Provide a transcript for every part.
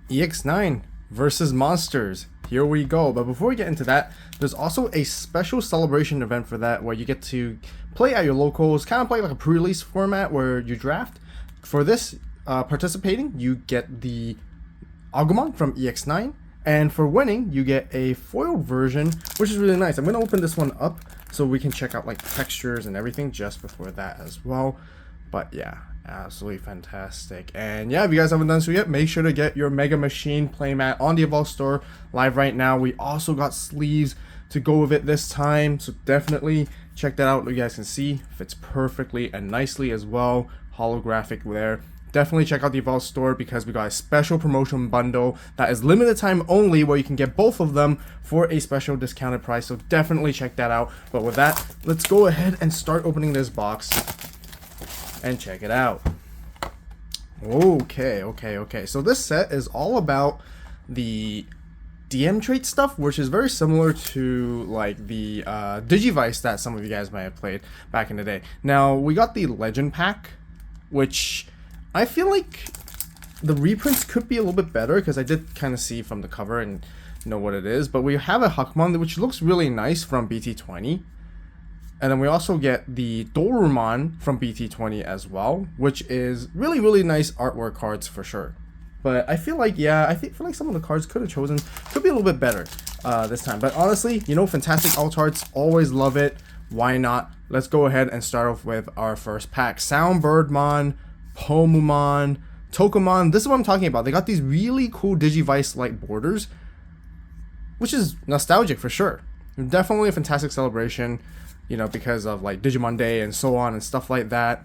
EX9 Versus Monsters. Here we go. But before we get into that, there's also a special celebration event for that where you get to play at your locals, kind of play like a pre-release format where you draft. For this, participating, you get the Agumon from EX9, and for winning, you get a foiled version, which is really nice. I'm going to open this one up so we can check out like textures and everything just before that as well. But yeah, absolutely fantastic. And yeah, if you guys haven't done so yet, make sure to get your Mega Machine playmat on the AVAULT Store live right now. We also got sleeves to go with it this time, so definitely check that out. You guys can see fits perfectly and nicely as well, holographic there. Definitely check out the AVAULT Store because we got a special promotion bundle that is limited time only where you can get both of them for a special discounted price, so definitely check that out. But with that, let's go ahead and start opening this box and check it out. Okay. So this set is all about the DM trait stuff, which is very similar to like the Digivice that some of you guys might have played back in the day. Now, we got the Legend Pack, which I feel like the reprints could be a little bit better because I did kind of see from the cover and know what it is. But we have a Hakumon, which looks really nice from BT20. And then we also get the Dorumon from BT20 as well, which is really nice artwork cards for sure. But I feel like, yeah, I feel like some of the cards could be a little bit better this time. But honestly, you know, fantastic alt arts, always love it. Why not? Let's go ahead and start off with our first pack. Soundbirdmon, Pomumon, Tokumon. This is what I'm talking about. They got these really cool Digivice-like borders, which is nostalgic for sure. Definitely a fantastic celebration, you know, because of like Digimon Day and so on and stuff like that.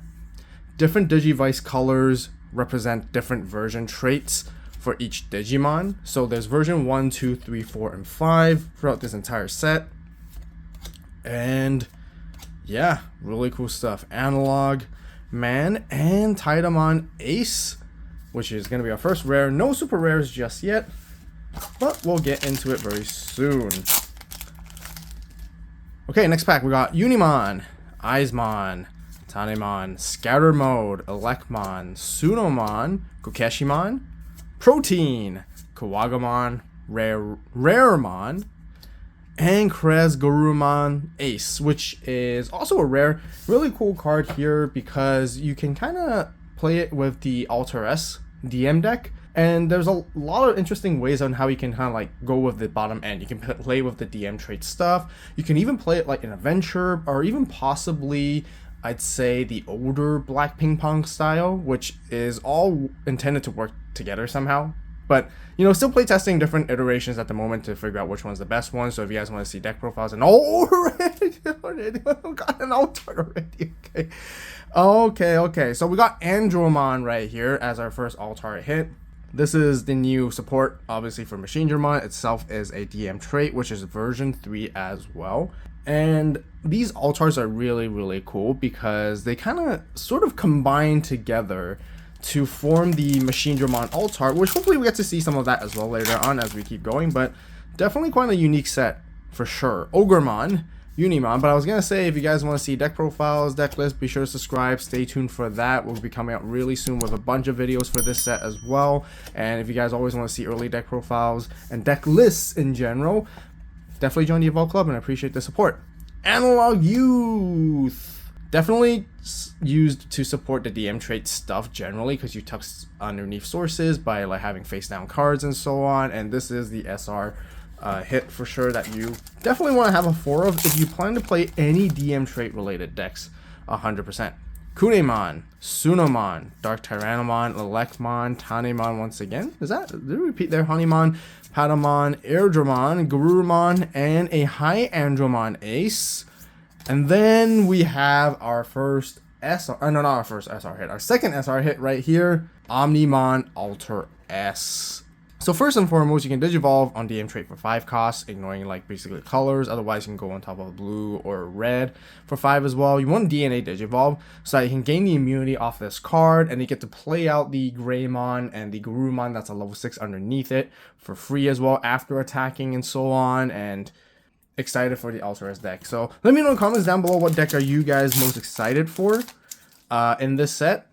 Different Digivice colors represent different version traits for each Digimon. So there's version 1, 2, 3, 4, and 5 throughout this entire set. And yeah, really cool stuff. Analog Man and Tidamon Ace, which is going to be our first rare. No super rares just yet, but we'll get into it very soon. Okay, next pack, we got Unimon, Aizmon, Tanemon, Scatter Mode, Elecmon, Sunomon, Kokeshimon, Protein, Kawagamon, Raremon, and Kresgorumon Ace, which is also a rare. Really cool card here because you can kind of play it with the Alter S DM deck. And there's a lot of interesting ways on how you can kind of like go with the bottom end. You can play with the DM trait stuff. You can even play it like an adventure, or even possibly, I'd say, the older Black Ping Pong style, which is all intended to work together somehow. But, you know, still play testing different iterations at the moment to figure out which one's the best one. So if you guys want to see deck profiles and already got an altar already. Okay. So we got Andromon right here as our first altar hit. This is the new support, obviously, for Machinedramon. Itself is a DM trait, which is version 3 as well. And these altars are really cool because they kind of sort of combine together to form the Machinedramon altar, which hopefully we get to see some of that as well later on as we keep going. But definitely quite a unique set for sure. Ogremon, Unimon. But I was going to say, if you guys want to see deck profiles, deck lists, be sure to subscribe. Stay tuned for that. We'll be coming out really soon with a bunch of videos for this set as well. And if you guys always want to see early deck profiles and deck lists in general, definitely join the AVAULT Club, and I appreciate the support. Analog Youth. Definitely used to support the DM trait stuff generally because you tuck underneath sources by like having face down cards and so on. And this is the SR hit for sure that you definitely want to have a 4 of if you plan to play any DM trait related decks 100%. Kunemon, Sunomon, Dark Tyrannomon, Elecmon, Tanemon once again. Did we repeat there? Honeymon, Patamon, Airdramon, Garurumon, and a High Andromon Ace. And then we have our first SR, no, not our first SR hit, our second SR hit right here, Omnimon Alter S. So first and foremost, you can Digivolve on DM trait for 5 costs, ignoring like basically colors. Otherwise, you can go on top of blue or red for 5 as well. You want DNA Digivolve so that you can gain the immunity off this card, and you get to play out the Greymon and the Garurumon that's a level 6 underneath it for free as well after attacking and so on. And excited for the Alter S deck. So let me know in the comments down below what deck are you guys most excited for in this set.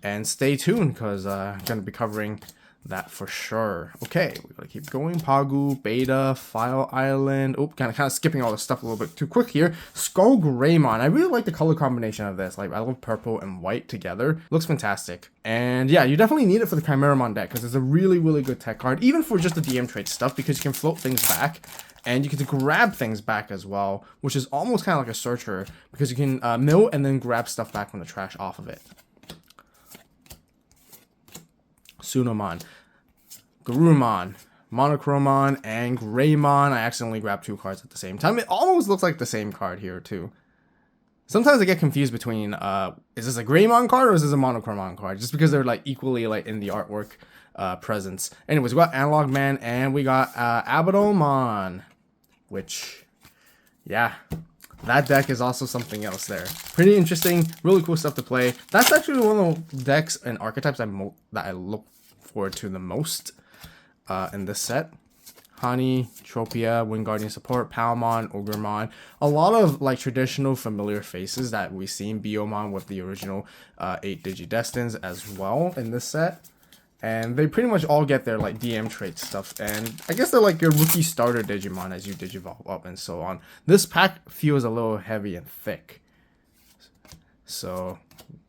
And stay tuned because I'm going to be covering that for sure. Okay, we gotta keep going. Pagu, Beta, File Island. Oh, kind of skipping all this stuff a little bit too quick here. Skull Greymon. I really like the color combination of this. Like, I love purple and white together. Looks fantastic. And yeah, you definitely need it for the Chimeramon deck because it's a really, really good tech card, even for just the DM trait stuff, because you can float things back and you can grab things back as well, which is almost kind of like a searcher because you can mill and then grab stuff back from the trash off of it. Sunomon, Garurumon, Monochromon, and Greymon. I accidentally grabbed 2 cards at the same time. It almost looks like the same card here too. Sometimes I get confused between, is this a Greymon card or is this a Monochromon card? Just because they're like equally like in the artwork presence. Anyways, we got Analog Man and we got AVAULT, which, yeah, that deck is also something else there. Pretty interesting, really cool stuff to play. That's actually one of the decks and archetypes that I look forward to the most in this set. Hani, Tropia, Wingardium Support, Palmon, Ogremon. A lot of like traditional familiar faces that we see in Biomon with the original 8 Digidestins as well in this set. And they pretty much all get their like DM trait stuff, and I guess they're like your rookie starter Digimon as you Digivolve up and so on. This pack feels a little heavy and thick, so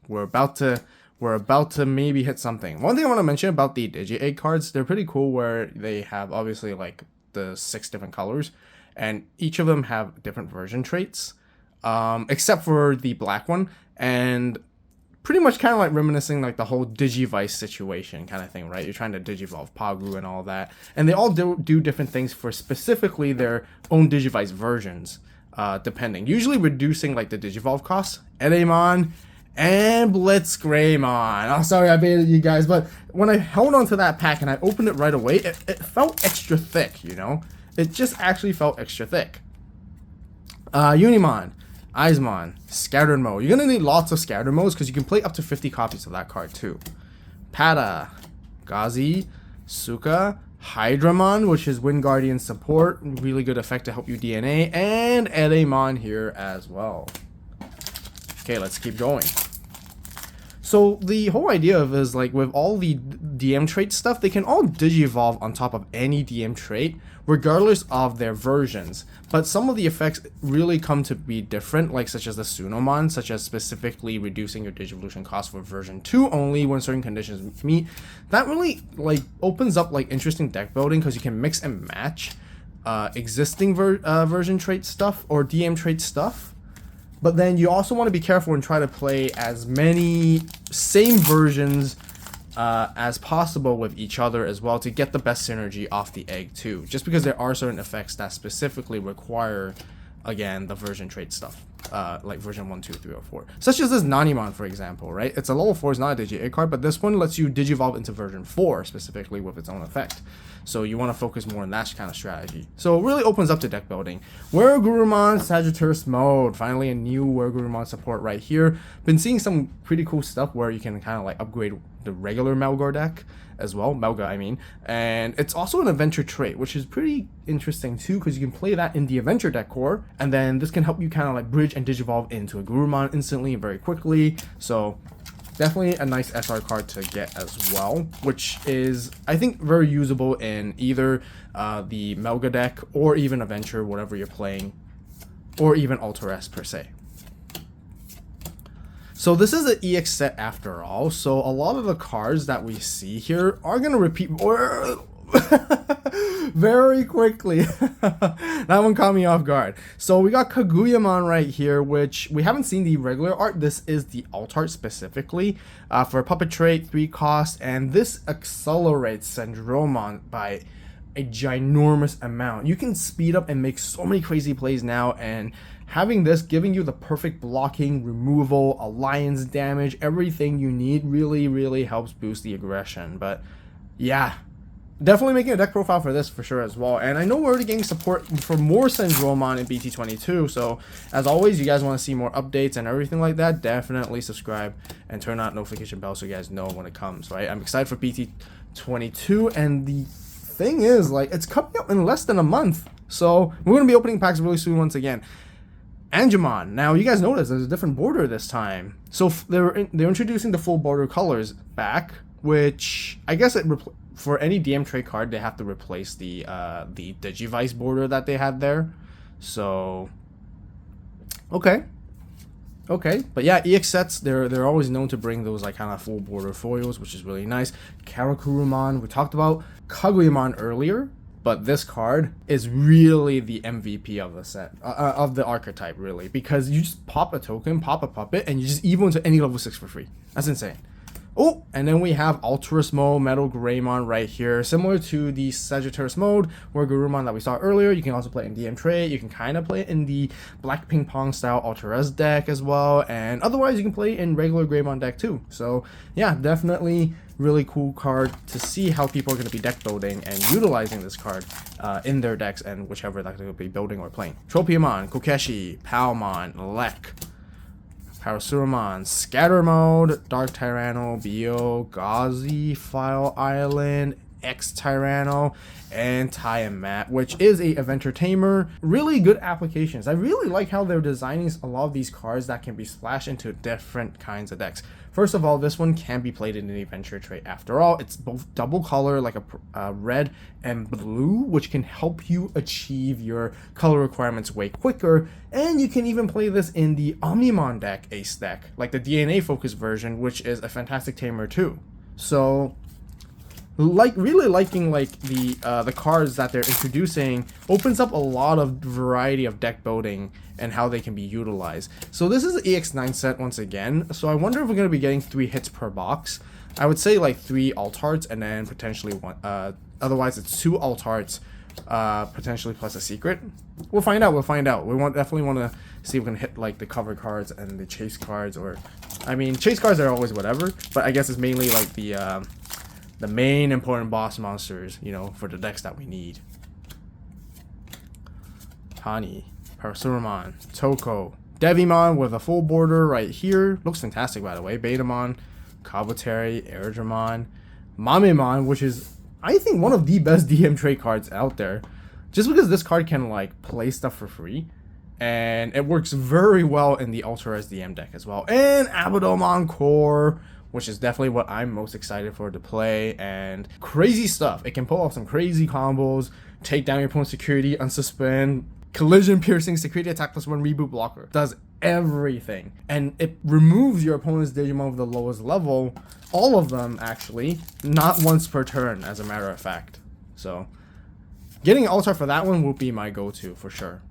we're about to maybe hit something. One thing I want to mention about the Digi-Egg cards, they're pretty cool where they have obviously like the 6 different colors, and each of them have different version traits, except for the black one, and pretty much kind of like reminiscing like the whole Digivice situation kind of thing, right? You're trying to Digivolve Pagu and all that. And they all do different things for specifically their own Digivice versions, depending. Usually reducing like the Digivolve costs. Edamon and Blitz Greymon. Oh, sorry I baited you guys, but when I held onto that pack and I opened it right away, it felt extra thick, you know? It just actually felt extra thick. Unimon, Eismon, Scattered Mode. You're going to need lots of Scattered Modes because you can play up to 50 copies of that card too. Pada, Gazi, Suka, Hydramon, which is Wingardium Support. Really good effect to help you DNA. And Edamon here as well. Okay, let's keep going. So the whole idea of is like with all the DM trait stuff, they can all Digivolve on top of any DM trait, regardless of their versions. But some of the effects really come to be different, like such as the Sunomon, such as specifically reducing your Digivolution cost for version 2 only when certain conditions meet. That really like opens up like interesting deck building because you can mix and match existing version trait stuff or DM trait stuff. But then you also want to be careful and try to play as many same versions as possible with each other as well to get the best synergy off the egg too. Just because there are certain effects that specifically require, again, the version trait stuff. Like version 1, 2, 3, or 4. Such as this Nanimon, for example, right? It's a level 4, it's not a Digi-Egg card, but this one lets you Digivolve into version 4 specifically with its own effect. So you want to focus more on that kind of strategy. So it really opens up to deck building. Wergurumon Sagittarius mode. Finally a new Wergurumon support right here. Been seeing some pretty cool stuff where you can kind of like upgrade the regular Melgar deck as well. Melga, I mean. And it's also an adventure trait, which is pretty interesting too, because you can play that in the adventure deck core. And then this can help you kind of like bridge and Digivolve into a Gurumon instantly and very quickly. So definitely a nice SR card to get as well, which is, I think, very usable in either the Melga deck or even Adventure, whatever you're playing, or even Alter S per se. So this is an EX set after all, so a lot of the cards that we see here are going to repeat very quickly. That one caught me off guard. So we got Kaguyamon right here, which we haven't seen the regular art. This is the alt art specifically for puppet trait, 3 cost, and this accelerates Syndromon by a ginormous amount. You can speed up and make so many crazy plays now, and having this giving you the perfect blocking, removal, alliance damage, everything you need really helps boost the aggression. But yeah, definitely making a deck profile for this for sure as well. And I know we're already getting support for more Syndromon in BT22, so as always, you guys want to see more updates and everything like that, definitely subscribe and turn on notification bell so you guys know when it comes, right? I'm excited for BT22, and the thing is, like, it's coming up in less than a month, so we're going to be opening packs really soon once again. Angemon. Now, you guys notice there's a different border this time. So they're introducing the full border colors back, which I guess for any DM trait card, they have to replace the Digivice border that they had there. So, okay. But yeah, EX sets, they're always known to bring those like kind of full border foils, which is really nice. Karakurumon, we talked about Kaguyamon earlier, but this card is really the MVP of the set, of the archetype, really, because you just pop a token, pop a puppet, and you just evo into any level 6 for free. That's insane. Oh, and then we have Alterous mode, Metal Greymon right here, similar to the Sagittarius mode, or Garurumon that we saw earlier. You can also play it in DM Trade. You can kind of play it in the Black Ping Pong style Alterous deck as well, and otherwise you can play it in regular Greymon deck too. So yeah, definitely really cool card to see how people are going to be deck building and utilizing this card in their decks and whichever they're going to be building or playing. Tropiumon, Kokeshi, Palmon, Lek, Parasurumon, Scatter Mode, Dark Tyranno, Bio, Gauzy, File Island, X Tyranno, and Tiamat, which is a Adventure Tamer. Really good applications. I really like how they're designing a lot of these cards that can be splashed into different kinds of decks. First of all, this one can be played in an Adventure trait. After all, it's both double color, like a red and blue, which can help you achieve your color requirements way quicker. And you can even play this in the Omnimon deck, Ace deck, like the DNA focused version, which is a fantastic tamer too. So, really liking like the cards that they're introducing opens up a lot of variety of deck building and how they can be utilized. So this is an EX9 set once again. So I wonder if we're going to be getting 3 hits per box. I would say like 3 alt arts and then potentially 1. Otherwise it's 2 alt arts, potentially plus a secret. We'll find out. We definitely want to see if we can hit like the cover cards and the chase cards, or I mean chase cards are always whatever, but I guess it's mainly like the main important boss monsters, you know, for the decks that we need. Hani, Parasurumon, Toko, Devimon with a full border right here. Looks fantastic, by the way. Betamon, Kabutery, Airdramon, Mamemon, which is, I think, one of the best DM trait cards out there. Just because this card can, like, play stuff for free. And it works very well in the Ultra SDM deck as well. And Abadomon Core, which is definitely what I'm most excited for to play, and crazy stuff. It can pull off some crazy combos, take down your opponent's security, unsuspend, collision piercing, security attack +1, reboot blocker. Does everything. And it removes your opponent's Digimon with the lowest level, all of them actually, not once per turn as a matter of fact. So, getting an Ultra for that one will be my go-to for sure.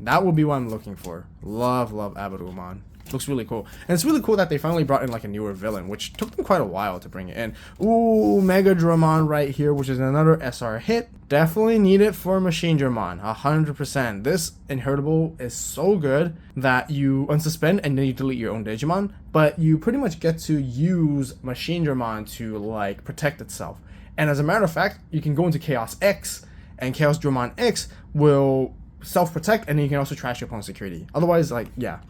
That will be what I'm looking for. Love Abadumon. Looks really cool. And it's really cool that they finally brought in like a newer villain, which took them quite a while to bring it in. Ooh, Mega Dramon right here, which is another SR hit. Definitely need it for Machine Dramon, 100%. This inheritable is so good that you unsuspend and then you delete your own Digimon, but you pretty much get to use Machine Dramon to like protect itself. And as a matter of fact, you can go into Chaos X, and Chaos Dramon X will self-protect, and then you can also trash your opponent's security. Otherwise, like, yeah.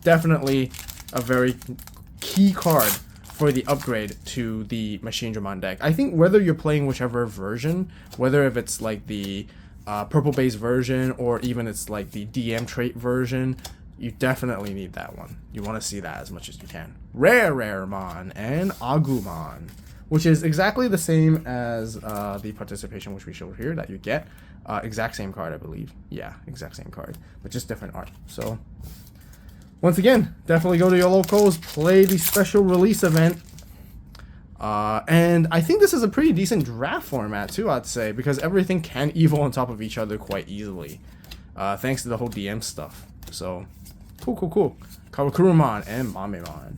Definitely a very key card for the upgrade to the Machine Dramon deck. I think whether you're playing whichever version, whether if it's like the purple base version or even it's like the DM trait version, you definitely need that one. You want to see that as much as you can. Raremon and Agumon, which is exactly the same as the participation which we showed here that you get. Exact same card, I believe. Yeah, exact same card, but just different art. So once again, definitely go to your locals, play the special release event. And I think this is a pretty decent draft format too, I'd say, because everything can evolve on top of each other quite easily. Thanks to the whole DM stuff. So, cool. Kawakurumon and Mamemon.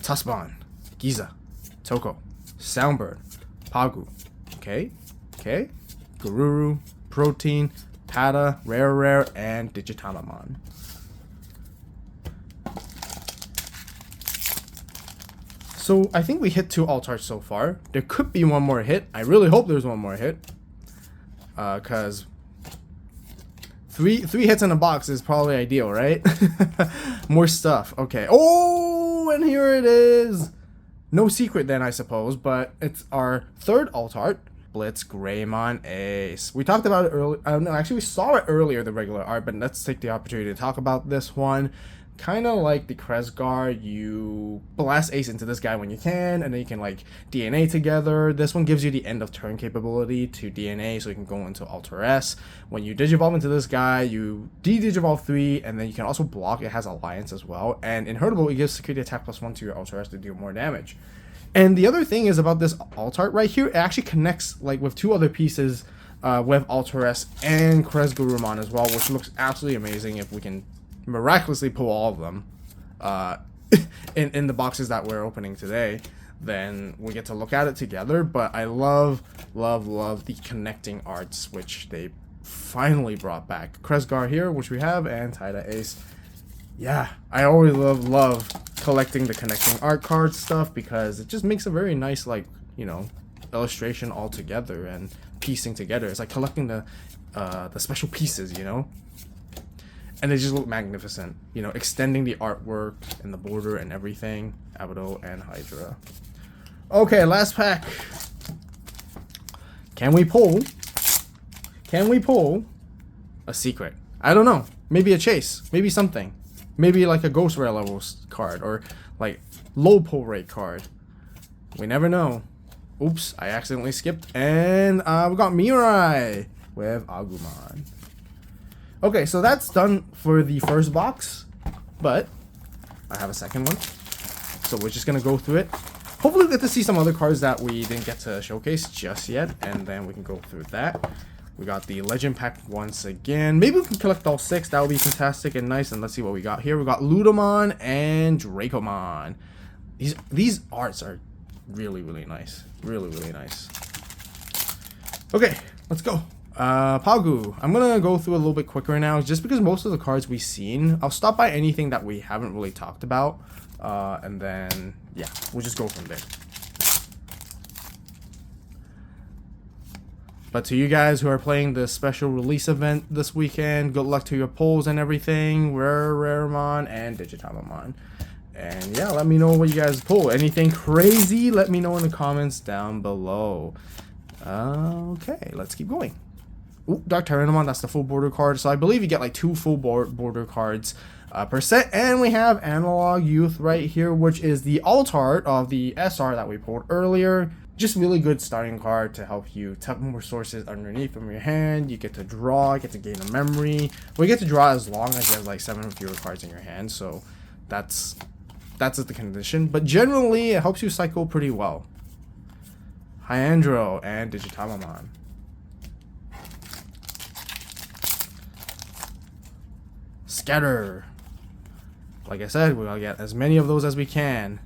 Tasban, Giza, Toko, Soundbird, Pagu. Okay. Gururu, Protein, Pada, Rare, and Digitamamon. So I think we hit 2 alt arts so far. There could be one more hit. I really hope there's one more hit. Cause three hits in a box is probably ideal, right? More stuff. Okay. Oh, and here it is. No secret then, I suppose, but it's our 3rd alt art. Blitz Greymon Ace. We talked about it earlier. No, actually, we saw it earlier, the regular art, but let's take the opportunity to talk about this one. Kind of like the Kresgar, you blast Ace into this guy when you can, and then you can like DNA together. This one gives you the end of turn capability to DNA, so you can go into Alter S. When you Digivolve into this guy, you de-Digivolve 3, and then you can also block. It has Alliance as well, and in Hurtable, it gives security attack +1 to your Alter S to deal more damage. And the other thing is about this alt art right here, it actually connects like with 2 other pieces with Alter S and Kresgarumon as well, which looks absolutely amazing if we can miraculously pull all of them in the boxes that we're opening today. Then we get to look at it together. But I love the connecting arts, which they finally brought back. Kresgar here, which we have, and Taida Ace. Yeah, I always love collecting the connecting art card stuff, because it just makes a very nice, like, you know, illustration all together and piecing together. It's like collecting the special pieces, you know, and they just look magnificent, you know, extending the artwork and the border and everything. Abado and Hydra. Okay, last pack. Can we pull a secret? I don't know, maybe a chase, maybe something. Maybe like a Ghost Rare level card, or like low pull rate card. We never know. Oops, I accidentally skipped. And we got Mirai with Agumon. Okay, so that's done for the first box. But I have a second one. So we're just going to go through it. Hopefully we get to see some other cards that we didn't get to showcase just yet. And then we can go through that. We got the Legend Pack once again. Maybe we can collect all 6. That would be fantastic and nice. And let's see what we got here. We got Ludamon and Dracomon. These arts are really nice. Really nice. Okay, let's go. Pagu. I'm going to go through a little bit quicker now, just because most of the cards we've seen. I'll stop by anything that we haven't really talked about. And then, yeah, we'll just go from there. But to you guys who are playing the special release event this weekend, good luck to your polls and everything. Raremon and Digitamamon. And yeah, let me know what you guys pull. Anything crazy, let me know in the comments down below. Okay, let's keep going. Ooh, Dark Tyrannomon, that's the full border card. So I believe you get like 2 full border cards per set. And we have Analog Youth right here, which is the alt art of the SR that we pulled earlier. Just really good starting card to help you tap more sources underneath from your hand. You get to draw, get to gain a memory. Well, you get to draw as long as you have like 7 or fewer cards in your hand. So that's the condition. But generally, it helps you cycle pretty well. Hyandro and Digitamamon. Scatter. Like I said, we're gonna get as many of those as we can.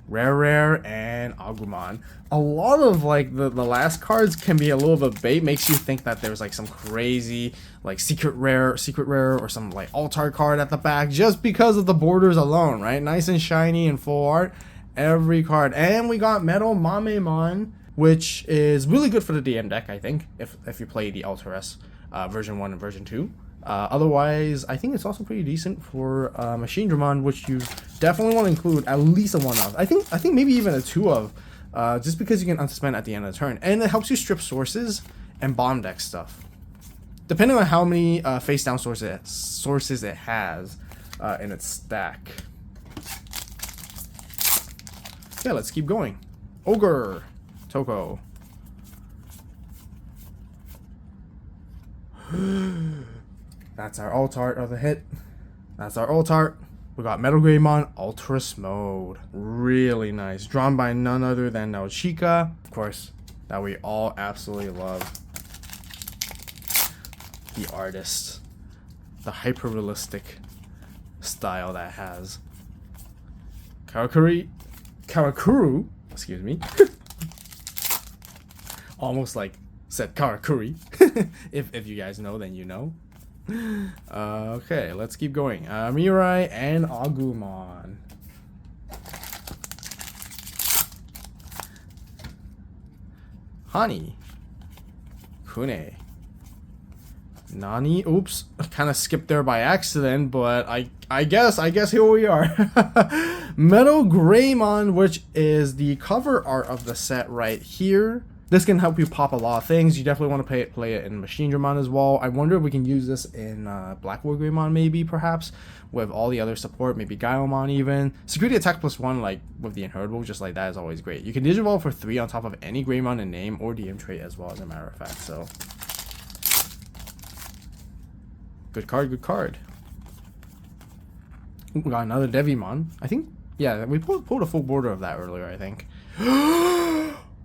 Rare and Agumon. A lot of like the last cards can be a little bit bait, makes you think that there's like some crazy like secret rare or some like altar card at the back, just because of the borders alone, right? Nice and shiny and full art, every card. And we got Metal Mamemon, which is really good for the DM deck, I think, if you play the Alter S version 1 and version 2. Otherwise, I think it's also pretty decent for Machine Dramon, which you definitely want to include at least a 1 of. I think maybe even a 2 of, just because you can unsuspend at the end of the turn, and it helps you strip sources and bomb deck stuff, depending on how many face down sources it has in its stack. Okay, let's keep going. Ogre, Toko. That's our alt art of the hit. That's our alt art. We got Metal Greymon Ultras Mode. Really nice. Drawn by none other than Naochika. Of course, that we all absolutely love. The artist. The hyper-realistic style that has. Karakuru. Excuse me. Almost like said Karakuri. if you guys know, then you know. Okay, let's keep going. Mirai and Agumon. Hani. Kune. Nani. Oops. Kind of skipped there by accident, but I guess here we are. Metal Greymon, which is the cover art of the set right here. This can help you pop a lot of things. You definitely want to play it in Machine Dramon as well. I wonder if we can use this in Black Wargreymon maybe, perhaps, with all the other support, maybe Gaiomon even. Security attack +1, like with the Inheritable, just like that is always great. You can Digivolve for 3 on top of any Greymon in name or DM trait as well, as a matter of fact, so. Good card, good card. Ooh, we got another Devimon. I think, yeah, we pulled a full border of that earlier, I think.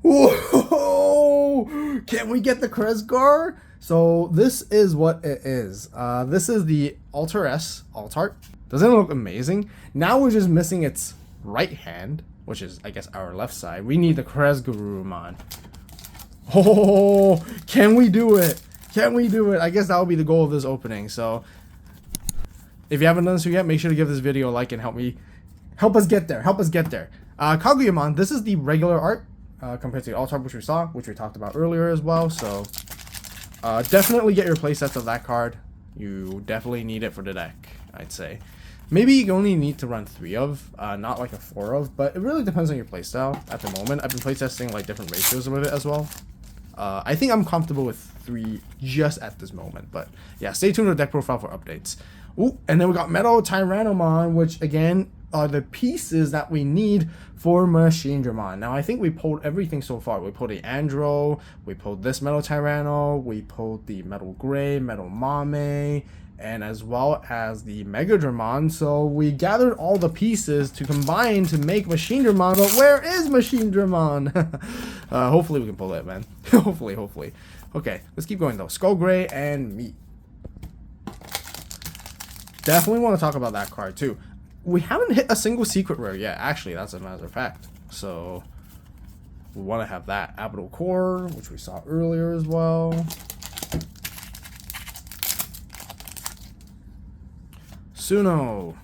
Whoa! Can we get the Kresgar? So this is what it is. This is the Alter S alt art. Doesn't it look amazing? Now we're just missing its right hand, which is, I guess, our left side. We need the Kresgarumon. Oh, can we do it? Can we do it? I guess that will be the goal of this opening. So if you haven't done so yet, make sure to give this video a like and help us get there. Help us get there. Kaguyamon, this is the regular art. Compared to the alt art which we talked about earlier as well, so definitely get your playsets of that card. You definitely need it for the deck, I'd say. Maybe you only need to run 3 of, not like a 4 of, but it really depends on your playstyle at the moment. I've been playtesting like different ratios with it as well. I think I'm comfortable with 3 just at this moment, but yeah, stay tuned to the deck profile for updates. Ooh, and then we got Metal Tyrannomon, which again are the pieces that we need for Machine Dramon. Now I think we pulled everything so far. We pulled the Andro, we pulled this Metal Tyranno, we pulled the Metal Gray, Metal Mame, and as well as the Mega Dramon. So we gathered all the pieces to combine to make Machine Dramon, but where is Machine Dramon? Hopefully we can pull it, man. hopefully. Okay, let's keep going though. Skull Gray and Meat. Definitely want to talk about that card too. We haven't hit a single secret rare yet, actually, that's a matter of fact. So we want to have that. AVAULT Core, which we saw earlier as well. Suno.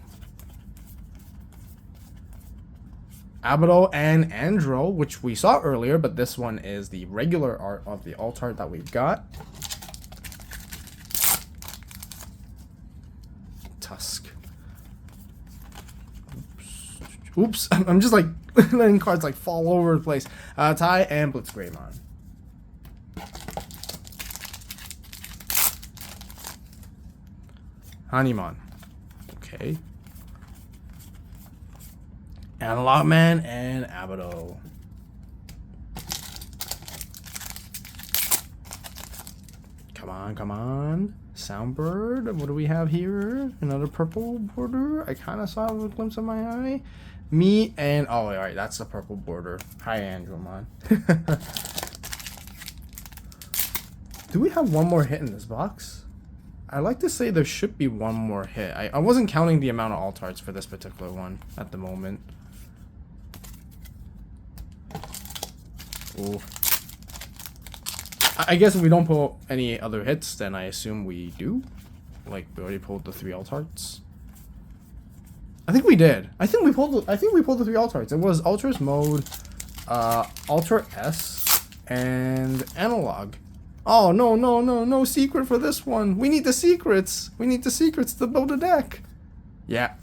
AVAULT and Andro, which we saw earlier, but this one is the regular art of the alt art that we've got. Tusk. Oops, I'm just like letting cards like fall all over the place. Tai and Blitzgreymon. Hanimon. Okay. Analog Man and Abaddon. Come on. Soundbird. What do we have here? Another purple border. I kind of saw it with a glimpse of my eye. Me and oh, all right, that's the purple border. Hi, Andromon. Do we have one more hit in this box? I like to say there should be one more hit. I wasn't counting the amount of alt arts for this particular one at the moment. Ooh. I guess if we don't pull any other hits, then I assume we do. Like we already pulled the 3 alt arts. I think we did. I think we pulled the 3 alt arts. It was Ultra's Mode, Ultra S, and Analog. Oh no secret for this one. We need the secrets. We need the secrets to build a deck. Yeah.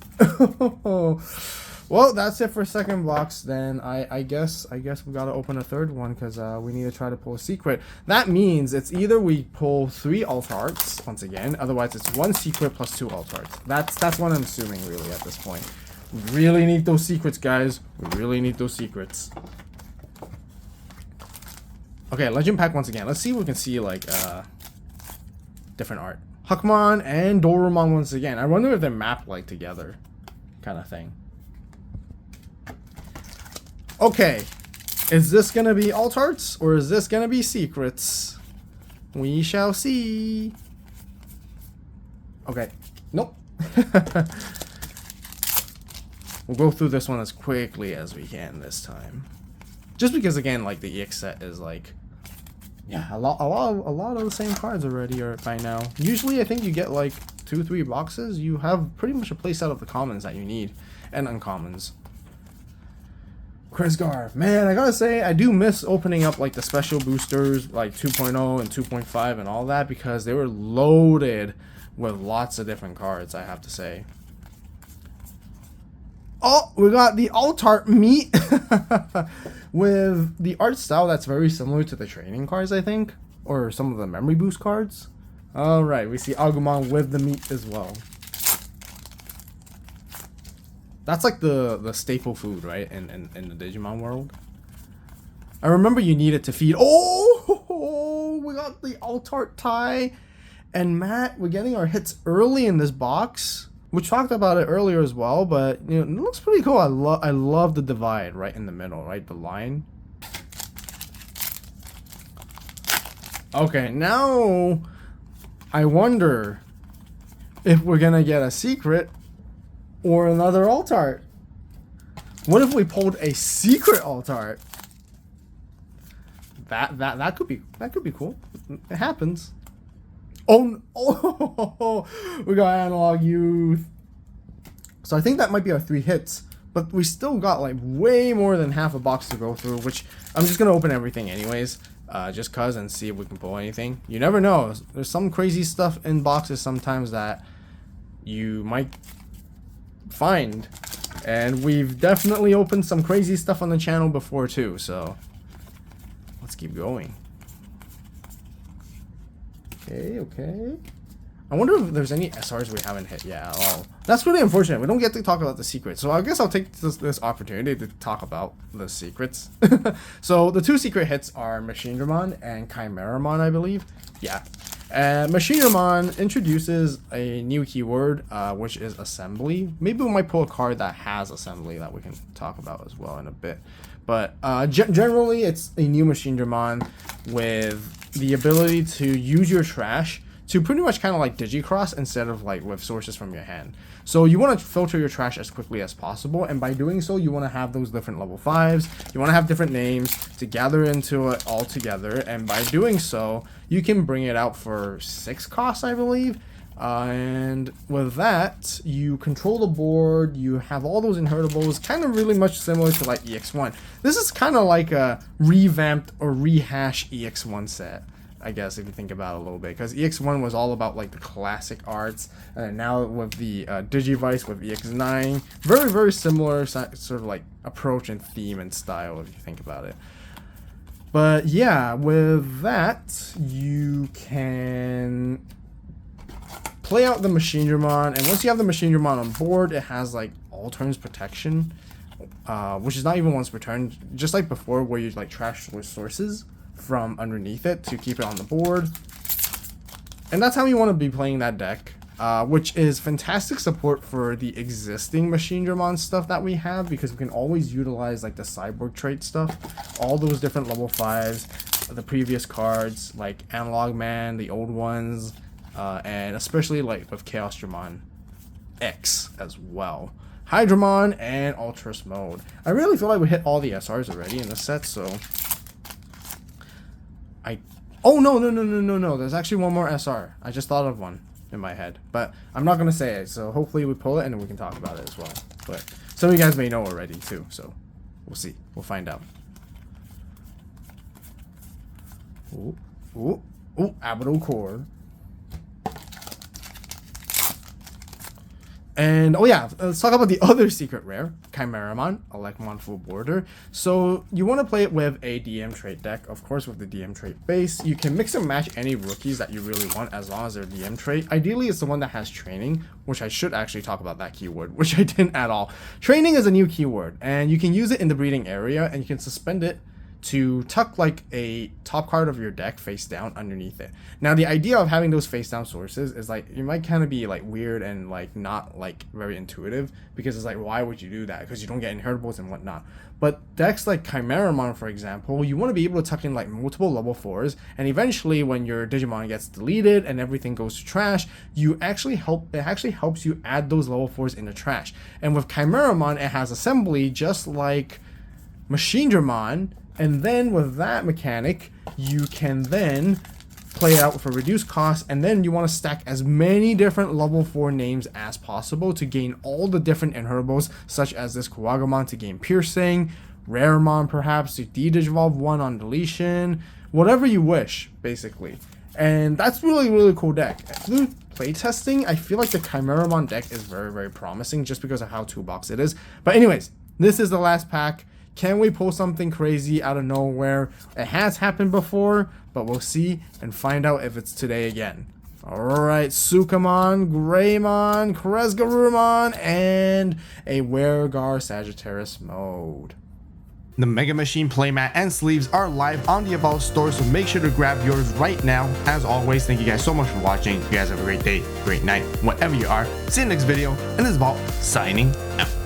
Well, that's it for second box. Then I guess we gotta open a third one because we need to try to pull a secret. That means it's either we pull 3 alt arts once again, otherwise it's 1 secret plus 2 alt arts. That's what I'm assuming really at this point. We really need those secrets, guys. We really need those secrets. Okay, Legend Pack once again. Let's see if we can see like different art. Huckmon and Dorumon once again. I wonder if they're mapped like together, kind of thing. Okay, is this gonna be alt arts or is this gonna be secrets? We shall see. Okay, nope. We'll go through this one as quickly as we can this time. Just because again, like the EX set is like, yeah, a lot of the same cards already are by now. Usually I think you get like 2-3 boxes. You have pretty much a playset of the commons that you need and uncommons. Kresgar, man, I gotta say, I do miss opening up like the special boosters like 2.0 and 2.5 and all that because they were loaded with lots of different cards, I have to say. Oh, we got the alt art meat with the art style that's very similar to the training cards, I think, or some of the memory boost cards. All right, we see Agumon with the meat as well. That's like the staple food, right, in the Digimon world. I remember you need it to feed. Oh, we got the alt art tie. And Matt, we're getting our hits early in this box. We talked about it earlier as well, but you know, it looks pretty cool. I love the divide right in the middle, right? The line. Okay, now I wonder if we're gonna get a secret or another alt art. What if we pulled a secret alt art? That could be cool. It happens. Oh, we got Analog Youth. So I think that might be our 3 hits, but we still got like way more than half a box to go through, which I'm just gonna open everything anyways, just cause, and see if we can pull anything. You never know. There's some crazy stuff in boxes sometimes that you might find, and we've definitely opened some crazy stuff on the channel before too. So let's keep going. Okay. I wonder if there's any SRs we haven't hit yet at all. That's really unfortunate. We don't get to talk about the secrets. So I guess I'll take this opportunity to talk about the secrets. So the 2 secret hits are Machinedramon and Chimeramon, I believe. Yeah. Machinedramon introduces a new keyword, which is assembly. Maybe we might pull a card that has assembly that we can talk about as well in a bit. But generally, it's a new Machinedramon with the ability to use your trash to pretty much kind of like Digicross instead of like with sources from your hand. So you want to filter your trash as quickly as possible, and by doing so, you want to have those different level 5s. You want to have different names to gather into it all together, and by doing so, you can bring it out for 6 costs, I believe. And with that, you control the board, you have all those inheritables, kind of really much similar to like EX1. This is kind of like a revamped or rehashed EX1 set, I guess, if you think about it a little bit, because EX1 was all about like the classic arts, and now with the Digivice with EX9, very similar sort of like approach and theme and style if you think about it. But yeah, with that, you can play out the Machinedramon, and once you have the Machinedramon on board, it has like all turns protection, which is not even once per turn, just like before where you like trash sources from underneath it to keep it on the board. And that's how you want to be playing that deck, which is fantastic support for the existing Machinedramon stuff that we have, because we can always utilize like the cyborg trait stuff, all those different level 5s, the previous cards like Analog Man, the old ones, and especially like with Chaosdramon X as well, Hydramon, and Ultras mode. I really feel like we hit all the SRs already in the set, so oh no, there's actually one more SR. I just thought of one in my head, but I'm not gonna say it, so hopefully we pull it and then we can talk about it as well. But some of you guys may know already too, so we'll see. We'll find out. Ooh, Abital Core. And oh yeah, let's talk about the other secret rare, Chimeramon, Elecmon Full Border. So you want to play it with a DM trait deck, of course with the DM trait base. You can mix and match any rookies that you really want as long as they're DM trait. Ideally, it's the one that has training, which I should actually talk about that keyword, which I didn't at all. Training is a new keyword, and you can use it in the breeding area, and you can suspend it to tuck like a top card of your deck face down underneath it. Now the idea of having those face down sources is like, you might kind of be like weird and like not like very intuitive, because it's like, why would you do that? Because you don't get inheritables and whatnot. But decks like Chimeramon, for example, you want to be able to tuck in like multiple level 4s, and eventually when your Digimon gets deleted and everything goes to trash, it actually helps you add those level 4s in the trash. And with Chimeramon, it has assembly just like Machinedramon. And then with that mechanic, you can then play it out for reduced cost, and then you want to stack as many different level 4 names as possible to gain all the different inheritables, such as this Kuwagamon to gain piercing, Raremon perhaps to D-Digivolve 1 on deletion, whatever you wish, basically. And that's really cool deck. Through playtesting, I feel like the Chimeramon deck is very promising just because of how toolbox it is. But anyways, this is the last pack. Can we pull something crazy out of nowhere? It has happened before, but we'll see and find out if it's today again. Alright, Sukamon, Greymon, Kresgarurumon, and a Weregar Sagittarius mode. The Mega Machine Playmat and Sleeves are live on the AVAULT Store, so make sure to grab yours right now. As always, thank you guys so much for watching. You guys have a great day, great night, whatever you are. See you in the next video, and this is AVAULT signing out.